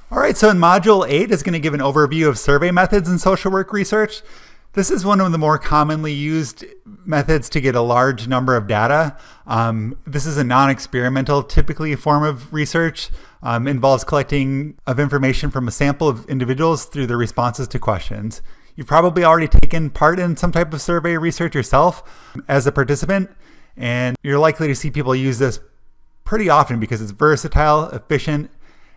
All right, so in Module 8 is going to give an overview of survey methods in social work research. This is one of the more commonly used methods to get a large number of data. This is a non-experimental, typically form of research. Involves collecting of information from a sample of individuals through their responses to questions. You've probably already taken part in some type of survey research yourself as a participant, and you're likely to see people use this pretty often because it's versatile, efficient,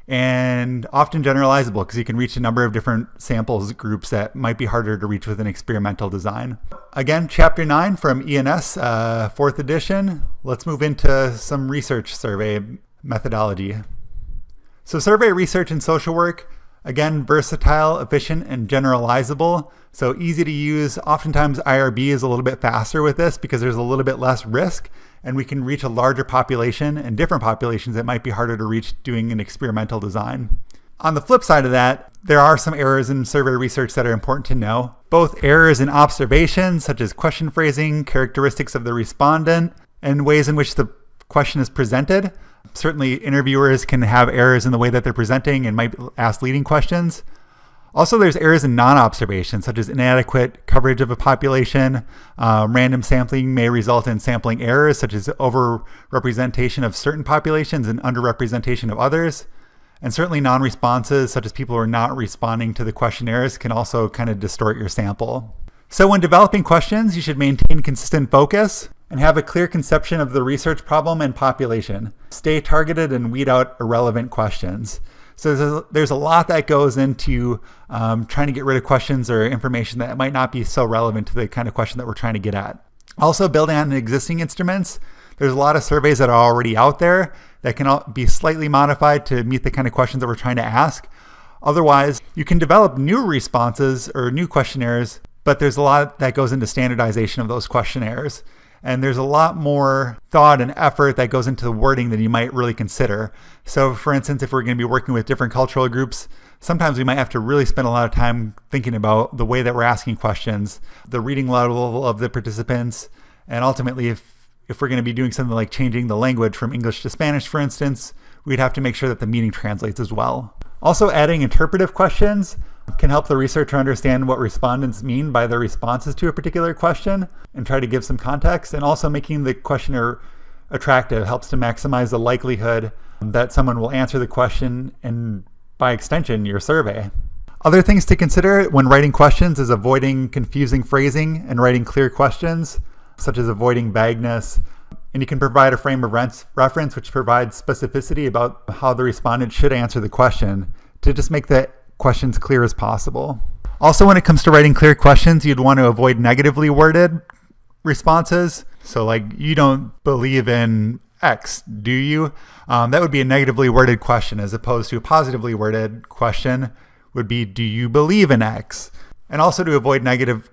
and often generalizable because you can reach a number of different samples groups that might be harder to reach with an experimental design. Again, Chapter 9 from ENS, 4th edition. Let's move into some research survey methodology. So survey research in social work, again, versatile, efficient, and generalizable. So easy to use. Oftentimes IRB is a little bit faster with this because there's a little bit less risk and we can reach a larger population and different populations that might be harder to reach doing an experimental design. On the flip side of that, there are some errors in survey research that are important to know. Both errors in observations, such as question phrasing, characteristics of the respondent, and ways in which the question is presented. Certainly interviewers can have errors in the way that they're presenting and might ask leading questions. Also, there's errors in non-observation, such as inadequate coverage of a population. Random sampling may result in sampling errors, such as over-representation of certain populations and under-representation of others. And certainly non-responses, such as people who are not responding to the questionnaires, can also kind of distort your sample. So when developing questions, you should maintain consistent focus and have a clear conception of the research problem and population. Stay targeted and weed out irrelevant questions. So there's a lot that goes into trying to get rid of questions or information that might not be so relevant to the kind of question that we're trying to get at. Also, building on existing instruments, there's a lot of surveys that are already out there that can be slightly modified to meet the kind of questions that we're trying to ask. Otherwise, you can develop new responses or new questionnaires, but there's a lot that goes into standardization of those questionnaires. And there's a lot more thought and effort that goes into the wording than you might really consider. So for instance, if we're going to be working with different cultural groups, sometimes we might have to really spend a lot of time thinking about the way that we're asking questions, the reading level of the participants, and ultimately if we're going to be doing something like changing the language from English to Spanish, for instance, we'd have to make sure that the meaning translates as well. Also, adding interpretive questions can help the researcher understand what respondents mean by their responses to a particular question and try to give some context. And also making the questionnaire attractive helps to maximize the likelihood that someone will answer the question and, by extension, your survey. Other things to consider when writing questions is avoiding confusing phrasing and writing clear questions, such as avoiding vagueness. And you can provide a frame of reference which provides specificity about how the respondent should answer the question to just make the questions clear as possible. Also, when it comes to writing clear questions, you'd want to avoid negatively worded responses. So like, you don't believe in X, do you? That would be a negatively worded question, as opposed to a positively worded question would be, do you believe in X? And also to avoid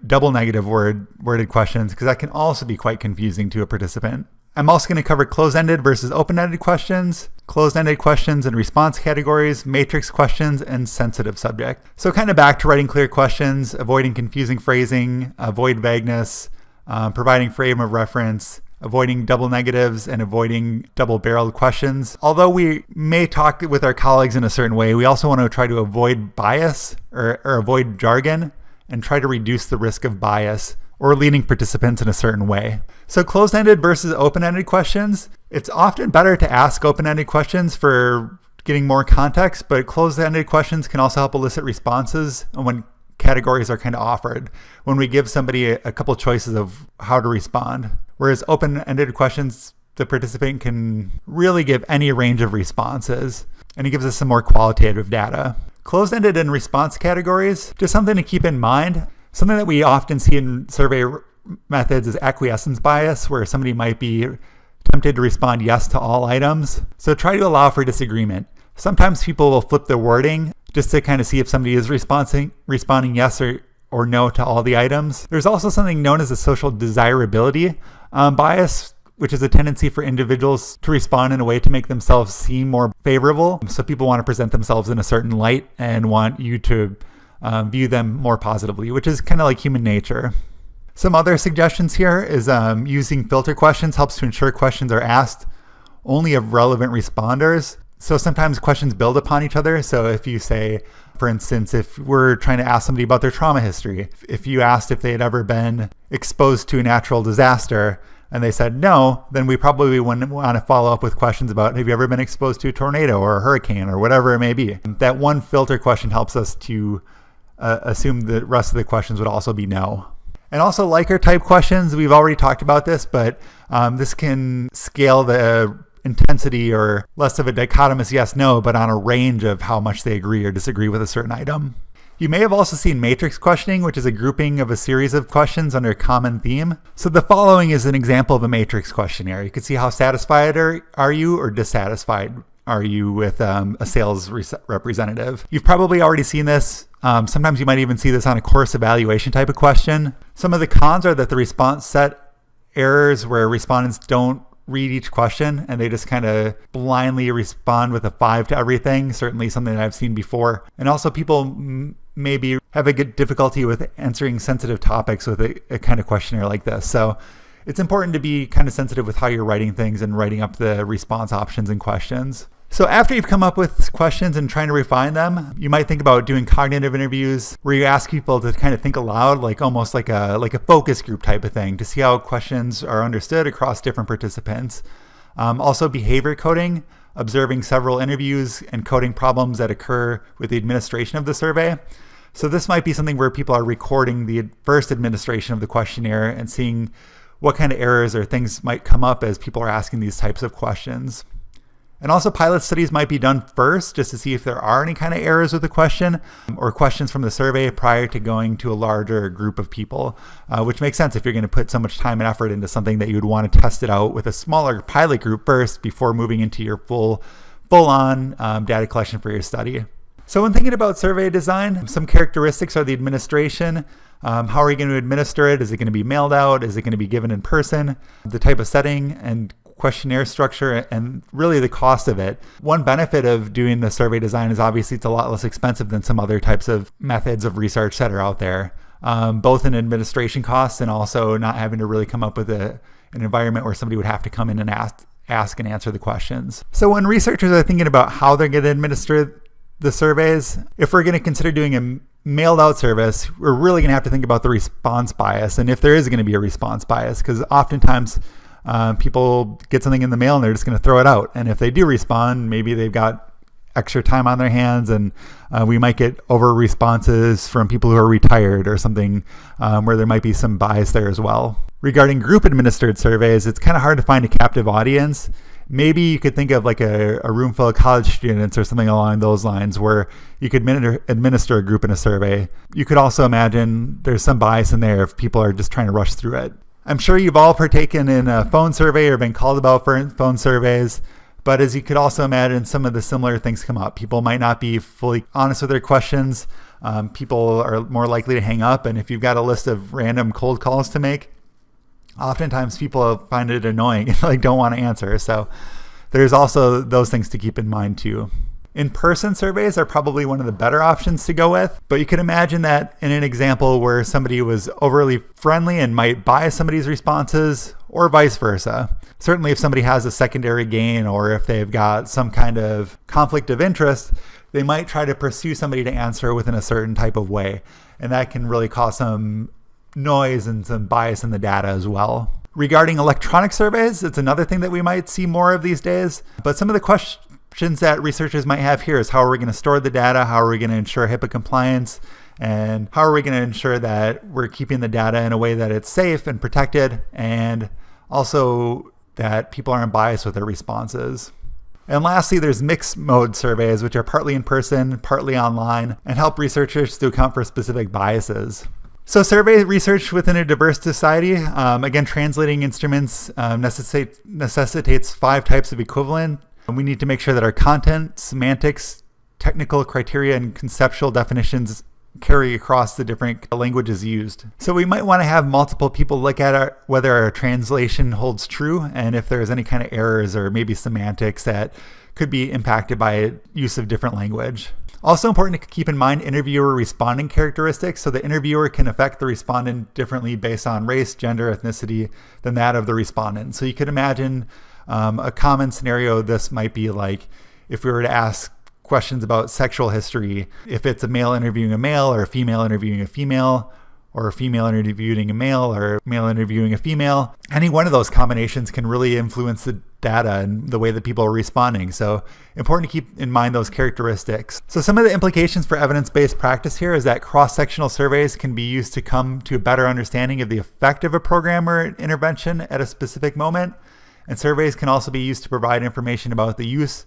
double negative worded questions, because that can also be quite confusing to a participant. I'm also going to cover closed-ended versus open-ended questions, closed-ended questions and response categories, matrix questions, and sensitive subject. So kind of back to writing clear questions, avoiding confusing phrasing, avoid vagueness, providing frame of reference, avoiding double negatives, and avoiding double-barreled questions. Although we may talk with our colleagues in a certain way, we also want to try to avoid bias or avoid jargon and try to reduce the risk of bias or leading participants in a certain way. So closed-ended versus open-ended questions, it's often better to ask open-ended questions for getting more context, but closed-ended questions can also help elicit responses when categories are kind of offered, when we give somebody a couple choices of how to respond. Whereas open-ended questions, the participant can really give any range of responses, and it gives us some more qualitative data. Closed-ended and response categories, just something to keep in mind. Something that we often see in survey methods is acquiescence bias, where somebody might be tempted to respond yes to all items. So try to allow for disagreement. Sometimes people will flip their wording just to kind of see if somebody is responding yes or no to all the items. There's also something known as a social desirability bias, which is a tendency for individuals to respond in a way to make themselves seem more favorable. So people want to present themselves in a certain light and want you to view them more positively, which is kind of like human nature. Some other suggestions here is using filter questions helps to ensure questions are asked only of relevant responders. So sometimes questions build upon each other. So if you say, for instance, if we're trying to ask somebody about their trauma history, if you asked if they had ever been exposed to a natural disaster and they said no, then we probably wouldn't want to follow up with questions about, have you ever been exposed to a tornado or a hurricane or whatever it may be. That one filter question helps us to assume the rest of the questions would also be no. And also Likert type questions, we've already talked about this, but this can scale the intensity or less of a dichotomous yes-no, but on a range of how much they agree or disagree with a certain item. You may have also seen matrix questioning, which is a grouping of a series of questions under a common theme. So the following is an example of a matrix questionnaire. You can see how satisfied are you or dissatisfied are you with a sales representative. You've probably already seen this. Sometimes you might even see this on a course evaluation type of question. Some of the cons are that the response set errors where respondents don't read each question and they just kind of blindly respond with a 5 to everything, certainly something that I've seen before. And also people maybe have a good difficulty with answering sensitive topics with a kind of questionnaire like this. So it's important to be kind of sensitive with how you're writing things and writing up the response options and questions. So after you've come up with questions and trying to refine them, you might think about doing cognitive interviews where you ask people to kind of think aloud, like almost like a focus group type of thing, to see how questions are understood across different participants. Also behavior coding, observing several interviews and coding problems that occur with the administration of the survey. So this might be something where people are recording the first administration of the questionnaire and seeing what kind of errors or things might come up as people are asking these types of questions. And also pilot studies might be done first just to see if there are any kind of errors with the question or questions from the survey prior to going to a larger group of people, which makes sense if you're going to put so much time and effort into something that you would want to test it out with a smaller pilot group first before moving into your full-on data collection for your study. So when thinking about survey design, some characteristics are the administration. How are you going to administer it? Is it going to be mailed out? Is it going to be given in person? The type of setting and questionnaire structure, and really the cost of it. One benefit of doing the survey design is obviously it's a lot less expensive than some other types of methods of research that are out there, both in administration costs and also not having to really come up with an environment where somebody would have to come in and ask and answer the questions. So when researchers are thinking about how they're going to administer the surveys, if we're going to consider doing a mailed out service, we're really going to have to think about the response bias and if there is going to be a response bias, because oftentimes people get something in the mail and they're just going to throw it out. And if they do respond, maybe they've got extra time on their hands, and we might get over responses from people who are retired or something where there might be some bias there as well. Regarding group administered surveys, it's kind of hard to find a captive audience. Maybe you could think of like a room full of college students or something along those lines where you could administer a group in a survey. You could also imagine there's some bias in there if people are just trying to rush through it. I'm sure you've all partaken in a phone survey or been called about for phone surveys, but as you could also imagine, some of the similar things come up. People might not be fully honest with their questions. People are more likely to hang up, and if you've got a list of random cold calls to make, oftentimes people find it annoying and like don't want to answer. So there's also those things to keep in mind too. In-person surveys are probably one of the better options to go with, but you can imagine that in an example where somebody was overly friendly and might bias somebody's responses, or vice versa. Certainly if somebody has a secondary gain or if they've got some kind of conflict of interest, they might try to pursue somebody to answer within a certain type of way. And that can really cause some noise and some bias in the data as well. Regarding electronic surveys, it's another thing that we might see more of these days, but some of the questions that researchers might have here is how are we going to store the data, how are we going to ensure HIPAA compliance, and how are we going to ensure that we're keeping the data in a way that it's safe and protected, and also that people aren't biased with their responses. And lastly, there's mixed mode surveys, which are partly in person, partly online, and help researchers to account for specific biases. So survey research within a diverse society, again, translating instruments necessitates 5 types of equivalent. We need to make sure that our content, semantics, technical criteria, and conceptual definitions carry across the different languages used. So we might want to have multiple people look at whether our translation holds true and if there's any kind of errors or maybe semantics that could be impacted by use of different language. Also important to keep in mind interviewer responding characteristics. So the interviewer can affect the respondent differently based on race, gender, ethnicity than that of the respondent. So you could imagine a common scenario, this might be like if we were to ask questions about sexual history, if it's a male interviewing a male or a female interviewing a female, or a female interviewing a male or a male interviewing a female, any one of those combinations can really influence the data and the way that people are responding. So important to keep in mind those characteristics. So some of the implications for evidence-based practice here is that cross-sectional surveys can be used to come to a better understanding of the effect of a program or intervention at a specific moment. And surveys can also be used to provide information about the use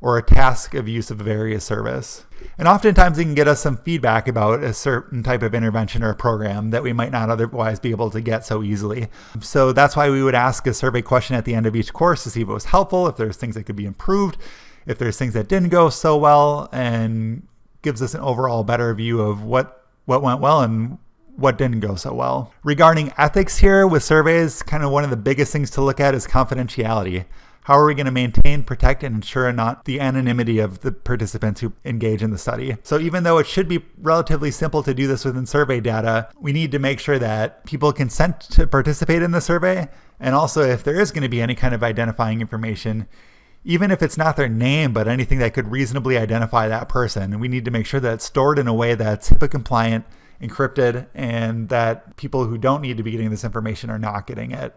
or a task of use of a various service. And oftentimes it can get us some feedback about a certain type of intervention or a program that we might not otherwise be able to get so easily. So that's why we would ask a survey question at the end of each course to see if it was helpful, if there's things that could be improved, if there's things that didn't go so well, and gives us an overall better view of what went well and what didn't go so well. Regarding ethics here with surveys, kind of one of the biggest things to look at is confidentiality. How are we going to maintain, protect, and ensure not the anonymity of the participants who engage in the study? So even though it should be relatively simple to do this within survey data, we need to make sure that people consent to participate in the survey. And also, if there is going to be any kind of identifying information, even if it's not their name, but anything that could reasonably identify that person, we need to make sure that it's stored in a way that's HIPAA compliant, encrypted, and that people who don't need to be getting this information are not getting it.